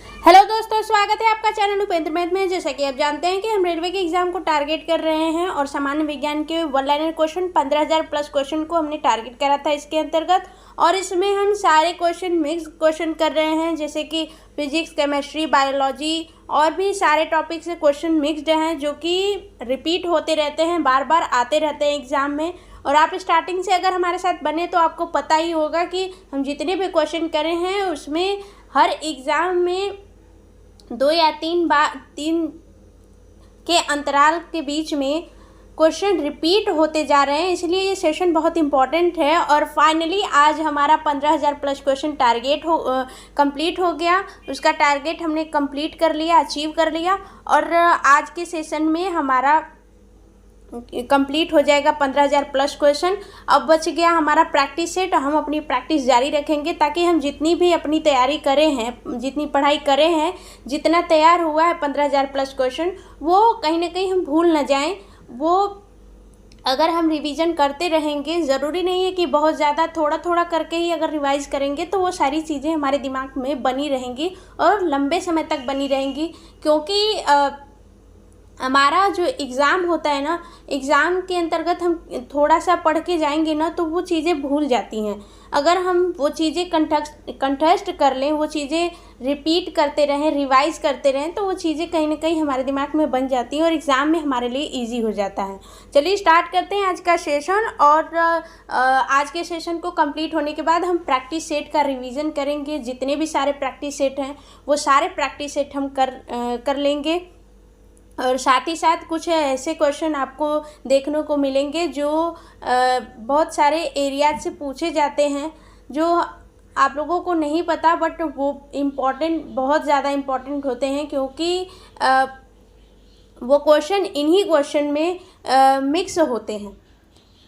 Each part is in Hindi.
हेलो दोस्तों, स्वागत है आपका चैनल उपेंद्र मैथ में। जैसा कि आप जानते हैं कि हम रेलवे के एग्जाम को टारगेट कर रहे हैं और सामान्य विज्ञान के one liner question 15,000 plus question को हमने टारगेट करा था इसके अंतर्गत। और इसमें हम सारे क्वेश्चन मिक्स क्वेश्चन कर रहे हैं, जैसे कि फिजिक्स, केमिस्ट्री, बायोलॉजी और भी सारे टॉपिक से क्वेश्चन मिक्सड हैं जो कि रिपीट होते रहते हैं, बार बार आते रहते हैं एग्ज़ाम में। और आप स्टार्टिंग से अगर हमारे साथ बने तो आपको पता ही होगा कि हम जितने भी क्वेश्चन करे हैं उसमें हर एग्ज़ाम में 2 या 3 के अंतराल के बीच में क्वेश्चन रिपीट होते जा रहे हैं, इसलिए ये सेशन बहुत इम्पॉर्टेंट है। और फाइनली आज हमारा 15,000 प्लस क्वेश्चन टारगेट कंप्लीट हो गया। उसका टारगेट हमने कंप्लीट कर लिया, अचीव कर लिया। और आज के सेशन में हमारा कंप्लीट हो जाएगा 15,000 प्लस क्वेश्चन। अब बच गया हमारा प्रैक्टिस सेट। हम अपनी प्रैक्टिस जारी रखेंगे ताकि हम जितनी भी अपनी तैयारी करे हैं, जितनी पढ़ाई करे हैं, जितना तैयार हुआ है 15,000 प्लस क्वेश्चन, वो कहीं ना कहीं हम भूल ना जाएं। वो अगर हम रिवीजन करते रहेंगे, ज़रूरी नहीं है कि बहुत ज़्यादा, थोड़ा थोड़ा करके ही अगर रिवाइज़ करेंगे तो वो सारी चीज़ें हमारे दिमाग में बनी रहेंगी और लंबे समय तक बनी रहेंगी। क्योंकि हमारा जो एग्ज़ाम होता है ना, एग्ज़ाम के अंतर्गत हम थोड़ा सा पढ़ के जाएंगे ना तो वो चीज़ें भूल जाती हैं। अगर हम वो चीज़ें कंटेस्ट कर लें, वो चीज़ें रिपीट करते रहें, रिवाइज़ करते रहें, तो वो चीज़ें कहीं ना कहीं हमारे दिमाग में बन जाती हैं और एग्ज़ाम में हमारे लिए इजी हो जाता है। चलिए स्टार्ट करते हैं आज का सेशन। और आज के सेशन को कंप्लीट होने के बाद हम प्रैक्टिस सेट का रिवीजन करेंगे। जितने भी सारे प्रैक्टिस सेट हैं वो सारे प्रैक्टिस सेट हम कर लेंगे। और साथ ही साथ कुछ ऐसे क्वेश्चन आपको देखने को मिलेंगे जो बहुत सारे एरियाज से पूछे जाते हैं, जो आप लोगों को नहीं पता, बट वो इम्पॉर्टेंट, बहुत ज़्यादा इम्पॉर्टेंट होते हैं, क्योंकि वो क्वेश्चन इन्हीं क्वेश्चन में मिक्स होते हैं।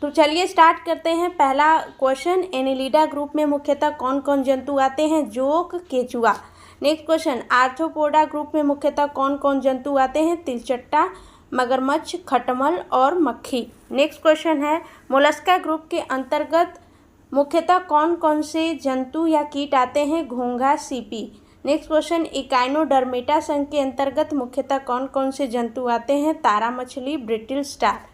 तो चलिए स्टार्ट करते हैं। पहला क्वेश्चन, एनिलिडा ग्रुप में मुख्यतः कौन कौन जंतु आते हैं? जोंक, केचुआ। नेक्स्ट क्वेश्चन, आर्थ्रोपोडा ग्रुप में मुख्यतः कौन कौन जंतु आते हैं? तिलचट्टा, मगरमच्छ, खटमल और मक्खी। नेक्स्ट क्वेश्चन है, मोलस्का ग्रुप के अंतर्गत मुख्यतः कौन कौन से जंतु या कीट आते हैं? घोंघा, सीपी। नेक्स्ट क्वेश्चन, इकाइनोडर्मेटा संघ के अंतर्गत मुख्यतः कौन कौन से जंतु आते हैं? तारा मछली, ब्रिटिल स्टार।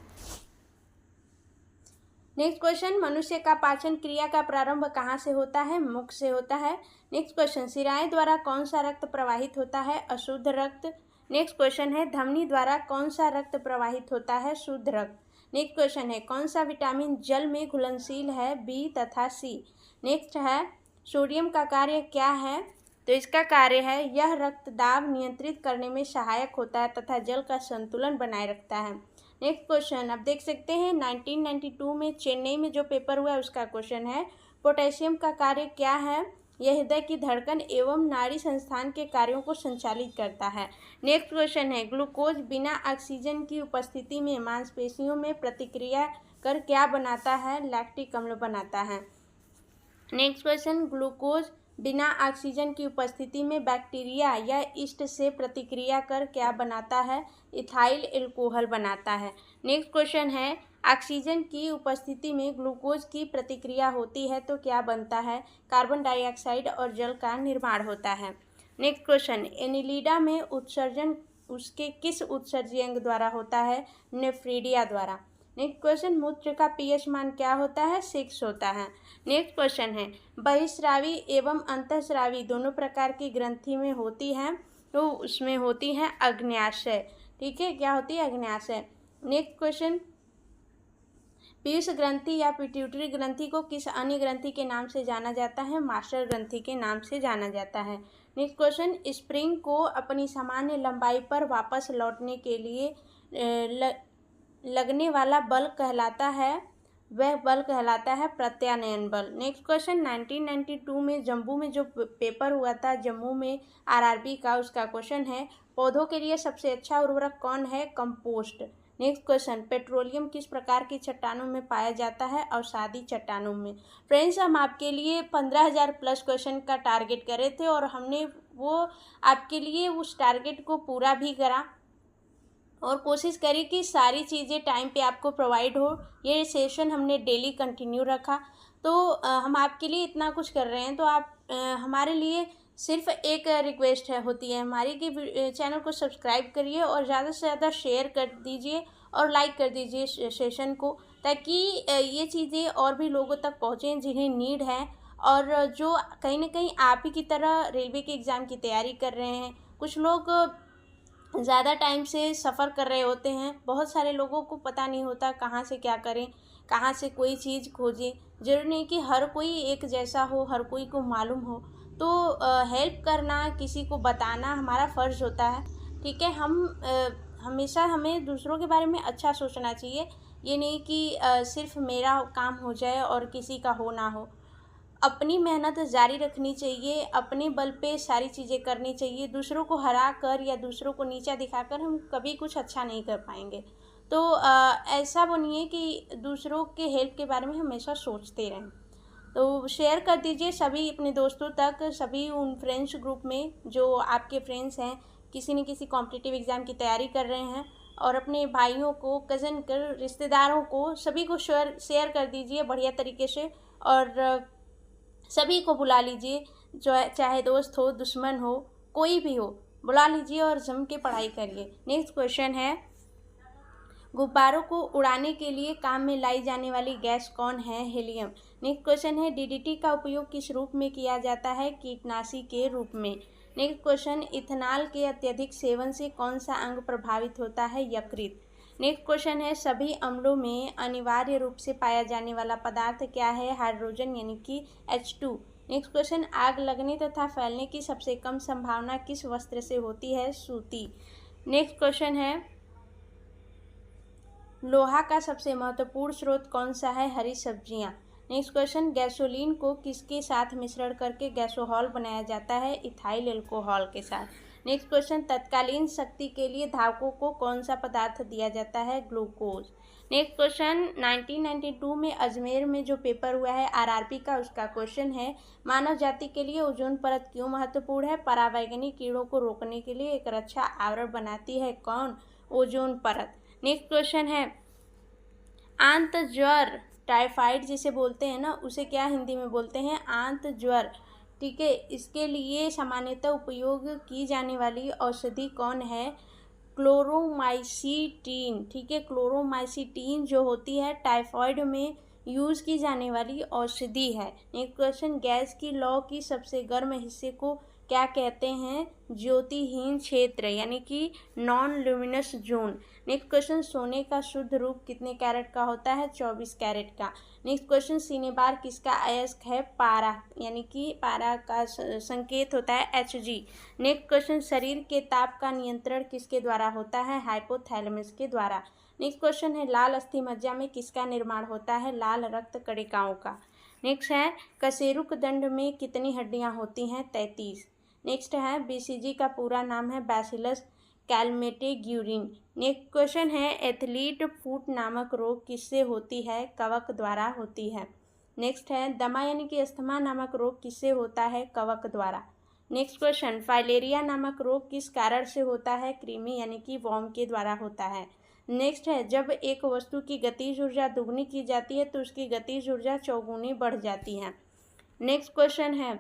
नेक्स्ट क्वेश्चन, मनुष्य का पाचन क्रिया का प्रारंभ कहाँ से होता है? मुख से होता है। नेक्स्ट क्वेश्चन, शिराएं द्वारा कौन सा रक्त प्रवाहित होता है? अशुद्ध रक्त। नेक्स्ट क्वेश्चन है, धमनी द्वारा कौन सा रक्त प्रवाहित होता है? शुद्ध रक्त। नेक्स्ट क्वेश्चन है, कौन सा विटामिन जल में घुलनशील है? बी तथा सी। नेक्स्ट है, सोडियम का कार्य क्या है? तो इसका कार्य है, यह रक्त दाब नियंत्रित करने में सहायक होता है तथा जल का संतुलन बनाए रखता है। नेक्स्ट क्वेश्चन, आप देख सकते हैं 1992 में चेन्नई में जो पेपर हुआ है उसका क्वेश्चन है, पोटेशियम का कार्य क्या है? यह हृदय की धड़कन एवं नाड़ी संस्थान के कार्यों को संचालित करता है। नेक्स्ट क्वेश्चन है, ग्लूकोज बिना ऑक्सीजन की उपस्थिति में मांसपेशियों में प्रतिक्रिया कर क्या बनाता है? लैक्टिक अम्ल बनाता है। नेक्स्ट क्वेश्चन, ग्लूकोज बिना ऑक्सीजन की उपस्थिति में बैक्टीरिया या ईस्ट से प्रतिक्रिया कर क्या बनाता है? इथाइल एल्कोहल बनाता है। नेक्स्ट क्वेश्चन है, ऑक्सीजन की उपस्थिति में ग्लूकोज की प्रतिक्रिया होती है तो क्या बनता है? कार्बन डाइऑक्साइड और जल का निर्माण होता है। नेक्स्ट क्वेश्चन, एनिलिडा में उत्सर्जन उसके किस उत्सर्जी अंग द्वारा होता है? नेफ्रीडिया द्वारा। नेक्स्ट क्वेश्चन, मूत्र का पीएच मान क्या होता है? 6 होता है। नेक्स्ट क्वेश्चन है, बहिस्रावी एवं अंतःस्रावी दोनों प्रकार की ग्रंथि में होती है, तो उसमें होती है अग्न्याशय। ठीक है, क्या होती है? अग्न्याशय। नेक्स्ट क्वेश्चन, पीयूष ग्रंथि या पिट्यूटरी ग्रंथि को किस अन्य ग्रंथि के नाम से जाना जाता है? मास्टर ग्रंथि के नाम से जाना जाता है। नेक्स्ट क्वेश्चन, स्प्रिंग को अपनी सामान्य लंबाई पर वापस लौटने के लिए लगने वाला बल कहलाता है, वह बल कहलाता है प्रत्यानयन बल। नेक्स्ट क्वेश्चन, 1992 में जम्मू में जो पेपर हुआ था, जम्मू में आरआरबी का, उसका क्वेश्चन है, पौधों के लिए सबसे अच्छा उर्वरक कौन है? कंपोस्ट। नेक्स्ट क्वेश्चन, पेट्रोलियम किस प्रकार की चट्टानों में पाया जाता है? अवसादी चट्टानों में। फ्रेंड्स, हम आपके लिए 15,000 प्लस क्वेश्चन का टारगेट करे थे और हमने वो आपके लिए उस टारगेट को पूरा भी करा और कोशिश करी कि सारी चीज़ें टाइम पे आपको प्रोवाइड हो। ये सेशन हमने डेली कंटिन्यू रखा। तो हम आपके लिए इतना कुछ कर रहे हैं, तो आप हमारे लिए सिर्फ एक रिक्वेस्ट होती है हमारी कि चैनल को सब्सक्राइब करिए और ज़्यादा से ज़्यादा शेयर कर दीजिए और लाइक कर दीजिए सेशन को, ताकि ये चीज़ें और भी लोगों तक पहुँचें जिन्हें नीड है और जो कहीं ना कहीं आप ही की तरह रेलवे के एग्ज़ाम की तैयारी कर रहे हैं। कुछ लोग ज़्यादा टाइम से सफ़र कर रहे होते हैं, बहुत सारे लोगों को पता नहीं होता कहाँ से क्या करें, कहाँ से कोई चीज़ खोजें। ज़रूरी नहीं कि हर कोई एक जैसा हो, हर कोई को मालूम हो, तो हेल्प करना, किसी को बताना हमारा फ़र्ज़ होता है। ठीक है, हमेशा हमें दूसरों के बारे में अच्छा सोचना चाहिए। ये नहीं कि सिर्फ मेरा काम हो जाए और किसी का हो ना हो। अपनी मेहनत जारी रखनी चाहिए, अपने बल पे सारी चीज़ें करनी चाहिए। दूसरों को हरा कर या दूसरों को नीचा दिखाकर हम कभी कुछ अच्छा नहीं कर पाएंगे। तो ऐसा बनिए कि दूसरों के हेल्प के बारे में हमेशा सोचते रहें। तो शेयर कर दीजिए सभी अपने दोस्तों तक, सभी उन फ्रेंड्स ग्रुप में जो आपके फ्रेंड्स हैं, किसी न किसी कॉम्पिटिटिव एग्ज़ाम की तैयारी कर रहे हैं, और अपने भाइयों को, कज़न कर, रिश्तेदारों को, सभी को शेयर कर दीजिए बढ़िया तरीके से। और सभी को बुला लीजिए, जो चाहे दोस्त हो, दुश्मन हो, कोई भी हो, बुला लीजिए और जम के पढ़ाई करिए। नेक्स्ट क्वेश्चन है, गुब्बारों को उड़ाने के लिए काम में लाई जाने वाली गैस कौन है? हीलियम। नेक्स्ट क्वेश्चन है, डीडीटी का उपयोग किस रूप में किया जाता है? कीटनाशी के रूप में। नेक्स्ट क्वेश्चन, इथेनॉल के अत्यधिक सेवन से कौन सा अंग प्रभावित होता है? यकृत। नेक्स्ट क्वेश्चन है, सभी अम्लों में अनिवार्य रूप से पाया जाने वाला पदार्थ क्या है? हाइड्रोजन यानी कि H2। नेक्स्ट क्वेश्चन, आग लगने तथा फैलने की सबसे कम संभावना किस वस्त्र से होती है? सूती। नेक्स्ट क्वेश्चन है, लोहा का सबसे महत्वपूर्ण स्रोत कौन सा है? हरी सब्जियां। नेक्स्ट क्वेश्चन, गैसोलीन को किसके साथ मिश्रण करके गैसोहॉल बनाया जाता है? इथाइल अल्कोहल के साथ। नेक्स्ट क्वेश्चन, तत्कालीन शक्ति के लिए धावकों को कौन सा पदार्थ दिया जाता है? ग्लूकोज। नेक्स्ट क्वेश्चन, 1992 में अजमेर में जो पेपर हुआ है आरआरबी का, उसका क्वेश्चन है, मानव जाति के लिए ओजोन परत क्यों महत्वपूर्ण है? परावैंगनी कीड़ों को रोकने के लिए एक रक्षा आवरण बनाती है कौन? ओजोन परत। नेक्स्ट क्वेश्चन है, आंत ज्वर, टाइफाइड जिसे बोलते हैं ना, उसे क्या हिंदी में बोलते हैं? आंत ज्वर। ठीक है, इसके लिए सामान्यतः उपयोग की जाने वाली औषधि कौन है? क्लोरोमाइसीटीन। ठीक है, क्लोरोमाइसीटीन जो होती है टाइफाइड में यूज़ की जाने वाली औषधि है। नेक्स्ट क्वेश्चन, गैस की लौ की सबसे गर्म हिस्से को क्या कहते हैं? ज्योतिहीन क्षेत्र यानी कि non luminous zone. Next question, सोने का शुद्ध रूप कितने कैरेट का होता है? 24 कैरेट का। नेक्स्ट क्वेश्चन, सिनेबार किसका अयस्क है? पारा यानी कि पारा का संकेत होता है Hg। नेक्स्ट क्वेश्चन, शरीर के ताप का नियंत्रण किसके द्वारा होता है? हाइपोथैलेमस के द्वारा। नेक्स्ट क्वेश्चन है, लाल अस्थि मज्जा में किसका निर्माण होता है? लाल रक्त कणिकाओं का। नेक्स्ट है, कशेरुक दंड में कितनी हड्डियां होती हैं? 33। नेक्स्ट है, बीसीजी का पूरा नाम है बैसिलस कैलमेटेग्यूरिन। नेक्स्ट क्वेश्चन है, एथलीट फुट नामक रोग किससे होती है? कवक द्वारा होती है। नेक्स्ट है, दमा यानी कि अस्थमा नामक रोग किससे होता है? कवक द्वारा। नेक्स्ट क्वेश्चन, फाइलेरिया नामक रोग किस कारण से होता है? कृमि यानी कि वर्म के द्वारा होता है। नेक्स्ट है, जब एक वस्तु की गतिज ऊर्जा दुगनी की जाती है तो उसकी गतिज ऊर्जा चौगुनी बढ़ जाती है। नेक्स्ट क्वेश्चन है,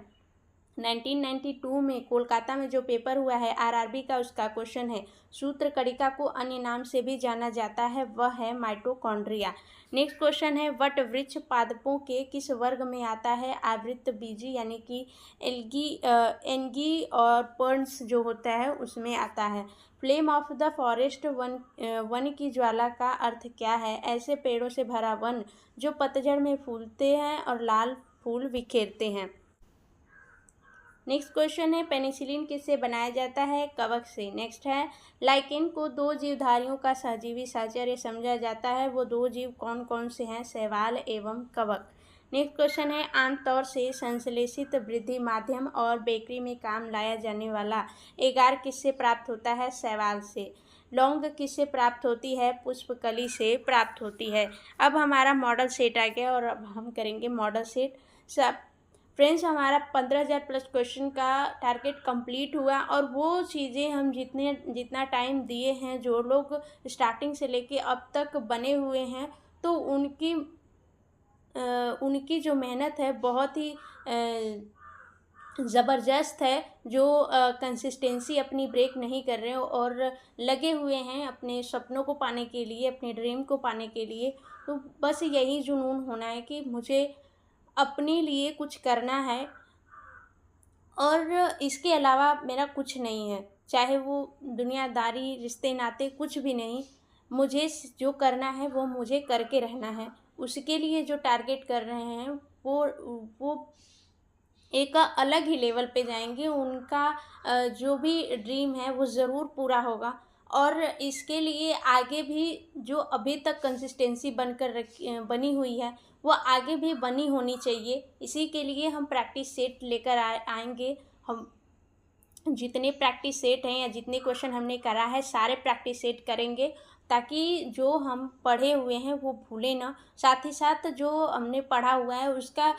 1992 में कोलकाता में जो पेपर हुआ है आरआरबी का, उसका क्वेश्चन है, सूत्र कणिका को अन्य नाम से भी जाना जाता है, वह है माइटोकॉन्ड्रिया। नेक्स्ट क्वेश्चन है, वट वृक्ष पादपों के किस वर्ग में आता है? आवृत बीजी यानी कि एल्गी और पर्न्स जो होता है उसमें आता है। Flame of the forest, one की ज्वाला का अर्थ क्या है? ऐसे पेड़ों से भरा वन जो पतझड़ में फूलते हैं और लाल फूल बिखेरते हैं। नेक्स्ट क्वेश्चन है, पेनिसिलिन किससे बनाया जाता है? कवक से। नेक्स्ट है, लाइकेन को दो जीवधारियों का सहजीवी साहचर्य समझा जाता है, वो दो जीव कौन कौन से हैं? शैवाल एवं कवक। नेक्स्ट क्वेश्चन है, आमतौर से संश्लेषित वृद्धि माध्यम और बेकरी में काम लाया जाने वाला एगार किससे प्राप्त होता है? शैवाल से। लौंग किससे प्राप्त होती है? पुष्पकली से प्राप्त होती है। अब हमारा मॉडल सेट आ गया और अब हम करेंगे मॉडल सेट। सब फ्रेंड्स, हमारा 15,000 प्लस क्वेश्चन का टारगेट कंप्लीट हुआ और वो चीज़ें हम जितना टाइम दिए हैं, जो लोग स्टार्टिंग से लेके अब तक बने हुए हैं, तो उनकी जो मेहनत है बहुत ही ज़बरदस्त है, जो कंसिस्टेंसी अपनी ब्रेक नहीं कर रहे हो और लगे हुए हैं अपने सपनों को पाने के लिए, अपने ड्रीम को पाने के लिए। तो बस यही जुनून होना है कि मुझे अपने लिए कुछ करना है और इसके अलावा मेरा कुछ नहीं है, चाहे वो दुनियादारी, रिश्ते नाते, कुछ भी नहीं। मुझे जो करना है वो मुझे करके रहना है। उसके लिए जो टारगेट कर रहे हैं वो एक अलग ही लेवल पे जाएंगे। उनका जो भी ड्रीम है वो ज़रूर पूरा होगा और इसके लिए आगे भी जो अभी तक कंसिस्टेंसी बनी हुई है वो आगे भी बनी होनी चाहिए। इसी के लिए हम प्रैक्टिस सेट लेकर आएंगे। हम जितने प्रैक्टिस सेट हैं या जितने क्वेश्चन हमने करा है सारे प्रैक्टिस सेट करेंगे, ताकि जो हम पढ़े हुए हैं वो भूलें ना। साथ ही साथ जो हमने पढ़ा हुआ है उसका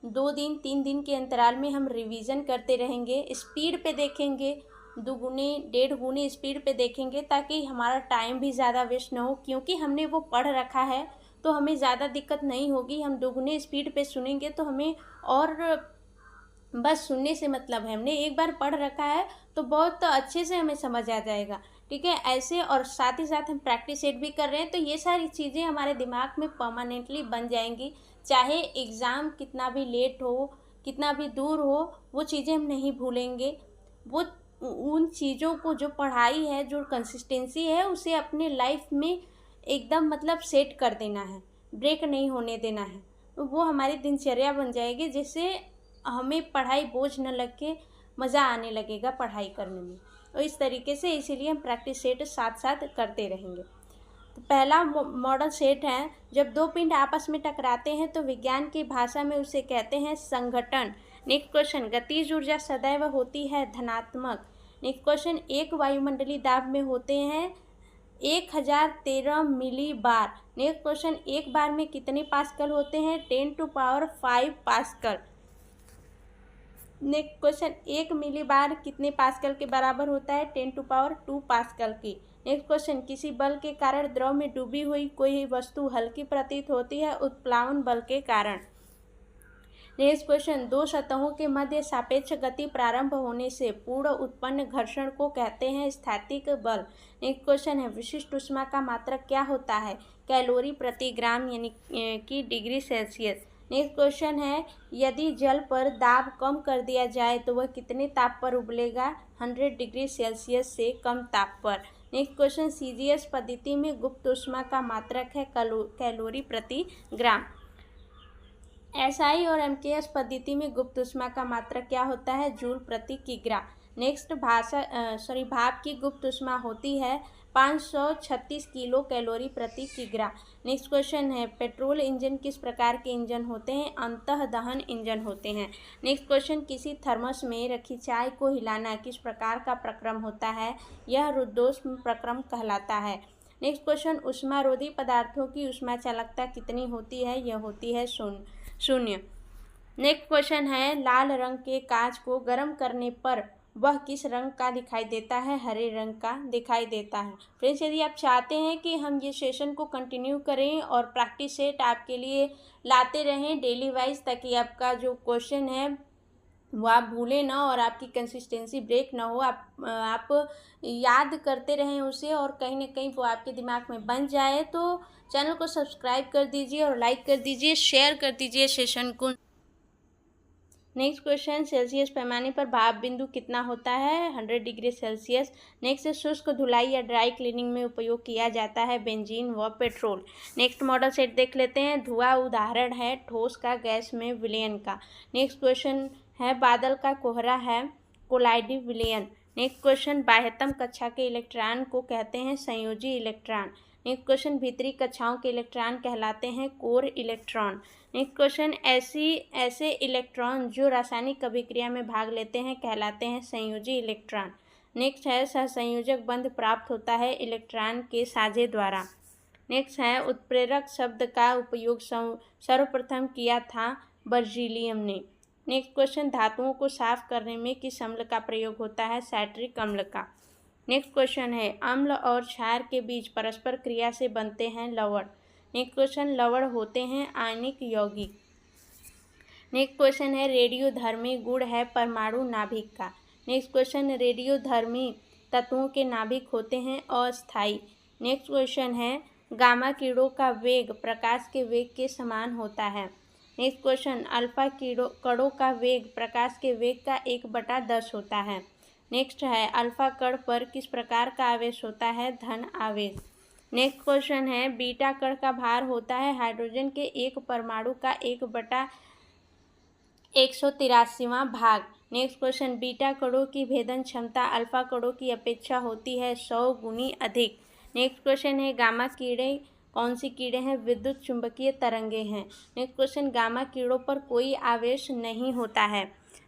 2 दिन 3 दिन के अंतराल में हम रिवीजन करते रहेंगे। स्पीड पे देखेंगे, 2 गुने 1.5 गुने स्पीड पे देखेंगे, ताकि हमारा टाइम भी ज़्यादा वेस्ट ना हो। क्योंकि हमने वो पढ़ रखा है तो हमें ज़्यादा दिक्कत नहीं होगी। हम 2 गुने स्पीड पे सुनेंगे तो हमें और बस सुनने से मतलब है, हमने एक बार पढ़ रखा है तो बहुत अच्छे से हमें समझ आ जाएगा। ठीक है, ऐसे और साथ ही साथ हम प्रैक्टिस सेट भी कर रहे हैं, तो ये सारी चीज़ें हमारे दिमाग में परमानेंटली बन जाएंगी। चाहे एग्ज़ाम कितना भी लेट हो, कितना भी दूर हो, वो चीज़ें हम नहीं भूलेंगे। वो उन चीज़ों को, जो पढ़ाई है, जो कंसिस्टेंसी है, उसे अपने लाइफ में एकदम मतलब सेट कर देना है, ब्रेक नहीं होने देना है। तो वो हमारी दिनचर्या बन जाएगी, जिससे हमें पढ़ाई बोझ न लग के मज़ा आने लगेगा पढ़ाई करने में। तो इस तरीके से इसीलिए हम प्रैक्टिस सेट साथ साथ करते रहेंगे। तो पहला मॉडल सेट है, जब 2 पिंड आपस में टकराते हैं तो विज्ञान की भाषा में उसे कहते हैं संघटन। नेक्स्ट क्वेश्चन, गतिज ऊर्जा सदैव होती है धनात्मक। नेक्स्ट क्वेश्चन, एक वायुमंडलीय दाब में होते हैं 1013 मिली बार। नेक्स्ट क्वेश्चन, एक बार में कितने पास्कल होते हैं? 10⁵ पास्कल। नेक्स्ट क्वेश्चन, 1 मिली बार कितने पास्कल के बराबर होता है? 10⁵ पास्कल की। नेक्स्ट क्वेश्चन, किसी बल के कारण द्रव में डूबी हुई कोई वस्तु हल्की प्रतीत होती है उत्प्लावन बल के कारण। नेक्स्ट क्वेश्चन, 2 सतहों के मध्य सापेक्ष गति प्रारंभ होने से पूर्ण उत्पन्न घर्षण को कहते हैं स्थैतिक बल। नेक्स्ट क्वेश्चन है, विशिष्ट ऊष्मा का मात्रक क्या होता है? कैलोरी प्रति ग्राम यानी कि डिग्री सेल्सियस। नेक्स्ट क्वेश्चन है, यदि जल पर दाब कम कर दिया जाए तो वह कितने ताप पर उबलेगा? 100 डिग्री सेल्सियस से कम ताप पर। नेक्स्ट क्वेश्चन, सीजीएस पद्धति में गुप्त ऊष्मा का मात्रक है कैलोरी प्रति ग्राम। एसआई और एमकेएस पद्धति में गुप्त ऊष्मा का मात्रक क्या होता है? जूल प्रति किग्रा। नेक्स्ट भाप की गुप्त ऊष्मा होती है 536 किलो कैलोरी प्रति किग्रा। नेक्स्ट क्वेश्चन है, पेट्रोल इंजन किस प्रकार के इंजन होते हैं? अंतः दहन इंजन होते हैं। नेक्स्ट क्वेश्चन, किसी थर्मस में रखी चाय को हिलाना किस प्रकार का प्रक्रम होता है? यह रुद्धोष्म प्रक्रम कहलाता है। नेक्स्ट क्वेश्चन, ऊष्मारोधी पदार्थों की ऊष्मा चालकता कितनी होती है? यह होती है 0। नेक्स्ट क्वेश्चन है, लाल रंग के कांच को गर्म करने पर वह किस रंग का दिखाई देता है? हरे रंग का दिखाई देता है। फ्रेंड्स, यदि आप चाहते हैं कि हम ये सेशन को कंटिन्यू करें और प्रैक्टिस सेट आपके लिए लाते रहें डेली वाइज, ताकि आपका जो क्वेश्चन है वो आप भूलें ना और आपकी कंसिस्टेंसी ब्रेक ना हो, आप याद करते रहें उसे और कहीं ना कहीं वो आपके दिमाग में बन जाए, तो चैनल को सब्सक्राइब कर दीजिए और लाइक कर दीजिए, शेयर कर दीजिए सेशन को। नेक्स्ट क्वेश्चन, सेल्सियस पैमाने पर भाप बिंदु कितना होता है? 100 डिग्री सेल्सियस। नेक्स्ट, शुष्क धुलाई या ड्राई क्लीनिंग में उपयोग किया जाता है बेंजीन व पेट्रोल। नेक्स्ट मॉडल सेट देख लेते हैं, धुआं उदाहरण है ठोस का, गैस में विलयन का। नेक्स्ट क्वेश्चन है, बादल का कोहरा है कोलाइडी विलयन। नेक्स्ट क्वेश्चन, बाह्यतम कक्षा के इलेक्ट्रॉन को कहते हैं संयोजी इलेक्ट्रॉन। नेक्स्ट क्वेश्चन, भीतरी कक्षाओं के इलेक्ट्रॉन कहलाते हैं कोर इलेक्ट्रॉन। नेक्स्ट क्वेश्चन, ऐसे इलेक्ट्रॉन जो रासायनिक अभिक्रिया में भाग लेते हैं कहलाते हैं संयोजी इलेक्ट्रॉन। नेक्स्ट है, सहसंयोजक बंध प्राप्त होता है इलेक्ट्रॉन के साझे द्वारा। नेक्स्ट है, उत्प्रेरक शब्द का उपयोग सर्वप्रथम किया था बर्जीलियम ने। नेक्स्ट क्वेश्चन, धातुओं को साफ करने में किस अम्ल का प्रयोग होता है? साइट्रिक अम्ल का। नेक्स्ट क्वेश्चन है, अम्ल और क्षार के बीच परस्पर क्रिया से बनते हैं लवण। नेक्स्ट क्वेश्चन, लवण होते हैं आयनिक यौगिक। नेक्स्ट क्वेश्चन है रेडियोधर्मी गुण है परमाणु नाभिक का। नेक्स्ट क्वेश्चन रेडियोधर्मी तत्वों के नाभिक होते हैं अस्थायी। नेक्स्ट क्वेश्चन है गामा किरणों का वेग प्रकाश के वेग के समान होता है। नेक्स्ट क्वेश्चन अल्फा कणों का वेग प्रकाश के वेग का 1/10 होता है। नेक्स्ट है अल्फा कण पर किस प्रकार का आवेश होता है, धन आवेश। नेक्स्ट क्वेश्चन है बीटा कण का भार होता है हाइड्रोजन के एक परमाणु का 1/183वां भाग। नेक्स्ट क्वेश्चन बीटा कणों की भेदन क्षमता अल्फा कणों की अपेक्षा होती है 100 गुनी अधिक। नेक्स्ट क्वेश्चन है गामा किरणें कौन सी किरणें हैं, विद्युत चुंबकीय तरंगे हैं। नेक्स्ट क्वेश्चन गामा किरणों पर कोई आवेश नहीं होता है।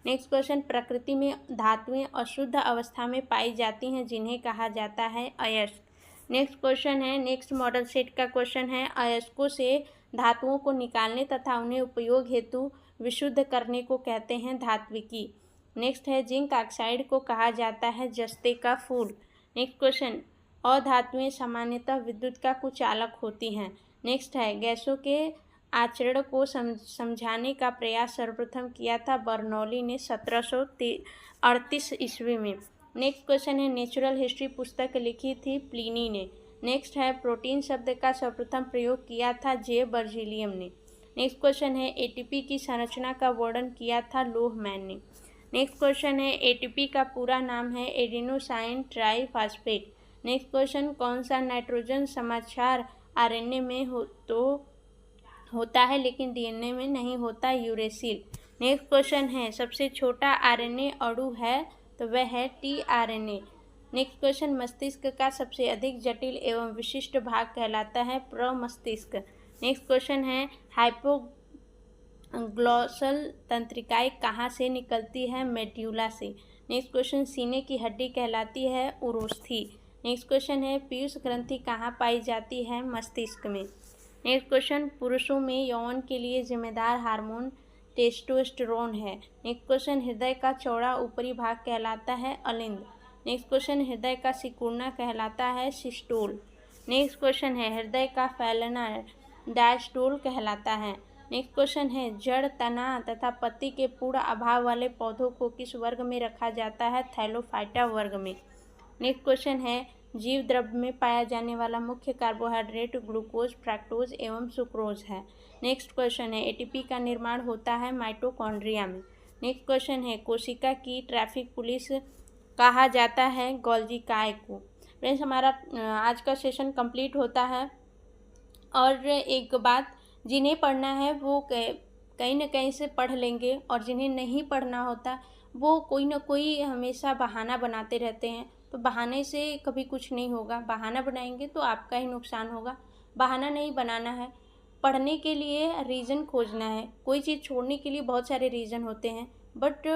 नेक्स्ट क्वेश्चन प्रकृति में धातुएं अशुद्ध अवस्था में पाई जाती हैं जिन्हें कहा जाता है अयस्क। नेक्स्ट क्वेश्चन है नेक्स्ट मॉडल सेट का क्वेश्चन है अयस्कों से धातुओं को निकालने तथा उन्हें उपयोग हेतु विशुद्ध करने को कहते हैं धात्विकी। नेक्स्ट है जिंक ऑक्साइड को कहा जाता है जस्ते का फूल। नेक्स्ट क्वेश्चन अधातुएं सामान्यतः विद्युत का कुचालक होती हैं। नेक्स्ट है गैसों के आचरण को समझाने का प्रयास सर्वप्रथम किया था बर्नौली ने 1738 ईस्वी में। नेक्स्ट क्वेश्चन है नेचुरल हिस्ट्री पुस्तक लिखी थी प्लिनी ने। नेक्स्ट है प्रोटीन शब्द का सर्वप्रथम प्रयोग किया था जे बर्जीलियम ने। नेक्स्ट क्वेश्चन है एटीपी की संरचना का वर्णन किया था लोहमैन ने। नेक्स्ट क्वेश्चन है एटीपी का पूरा नाम है एडेनोसाइन ट्राइफॉस्फेट। नेक्स्ट क्वेश्चन कौन सा नाइट्रोजन समाचार आरएनए में होता है लेकिन डीएनए में नहीं होता, यूरेसिल। नेक्स्ट क्वेश्चन है सबसे छोटा आरएनए अणु है तो वह है टीआरएनए। नेक्स्ट क्वेश्चन मस्तिष्क का सबसे अधिक जटिल एवं विशिष्ट भाग कहलाता है प्रमस्तिष्क। नेक्स्ट क्वेश्चन है हाइपोग्लॉसल तंत्रिकाएं कहाँ से निकलती है, मेड्यूला से। नेक्स्ट क्वेश्चन सीने की हड्डी कहलाती है उरोस्थी। नेक्स्ट क्वेश्चन है पीयूष ग्रंथि कहाँ पाई जाती है, मस्तिष्क में। नेक्स्ट क्वेश्चन पुरुषों में यौवन के लिए जिम्मेदार हार्मोन टेस्टोस्टेरोन है। नेक्स्ट क्वेश्चन हृदय का चौड़ा ऊपरी भाग कहलाता है अलिंद। नेक्स्ट क्वेश्चन हृदय का सिकुड़ना कहलाता है सिस्टोल। नेक्स्ट क्वेश्चन है हृदय का फैलना डायस्टोल कहलाता है। नेक्स्ट क्वेश्चन है जड़, तना तथा पत्ती के पूर्ण अभाव वाले पौधों को किस वर्ग में रखा जाता है, थैलोफाइटा वर्ग में। नेक्स्ट क्वेश्चन है जीव द्रव्य में पाया जाने वाला मुख्य कार्बोहाइड्रेट ग्लूकोज, फ्रक्टोज एवं सुक्रोज है। नेक्स्ट क्वेश्चन है एटीपी का निर्माण होता है माइटोकॉन्ड्रिया में। नेक्स्ट क्वेश्चन है कोशिका की ट्रैफिक पुलिस कहा जाता है गोल्गी काय को। फ्रेंड्स हमारा आज का सेशन कंप्लीट होता है। और एक बात, जिन्हें पढ़ना है वो कहीं ना कहीं से पढ़ लेंगे और जिन्हें नहीं पढ़ना होता वो कोई ना कोई हमेशा बहाना बनाते रहते हैं। तो बहाने से कभी कुछ नहीं होगा, बहाना बनाएंगे तो आपका ही नुकसान होगा। बहाना नहीं बनाना है, पढ़ने के लिए रीज़न खोजना है। कोई चीज़ छोड़ने के लिए बहुत सारे रीज़न होते हैं बट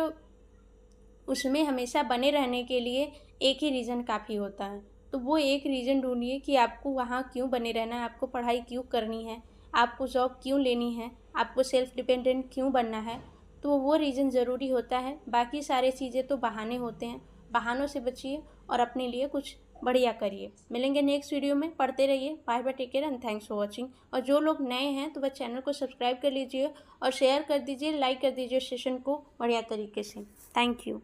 उसमें हमेशा बने रहने के लिए एक ही रीज़न काफ़ी होता है। तो वो एक रीज़न ढूंढिए कि आपको वहाँ क्यों बने रहना है, आपको पढ़ाई क्यों करनी है, आपको जॉब क्यों लेनी है, आपको सेल्फ डिपेंडेंट क्यों बनना है। तो वो रीज़न ज़रूरी होता है। बाकी सारे चीज़ें तो बहाने होते हैं। बहानों से बचिए और अपने लिए कुछ बढ़िया करिए। मिलेंगे नेक्स्ट वीडियो में, पढ़ते रहिए। Bye bye, take care and thanks for watching. और जो लोग नए हैं तो वह चैनल को सब्सक्राइब कर लीजिए और शेयर कर दीजिए, लाइक कर दीजिए सेशन को बढ़िया तरीके से। Thank you.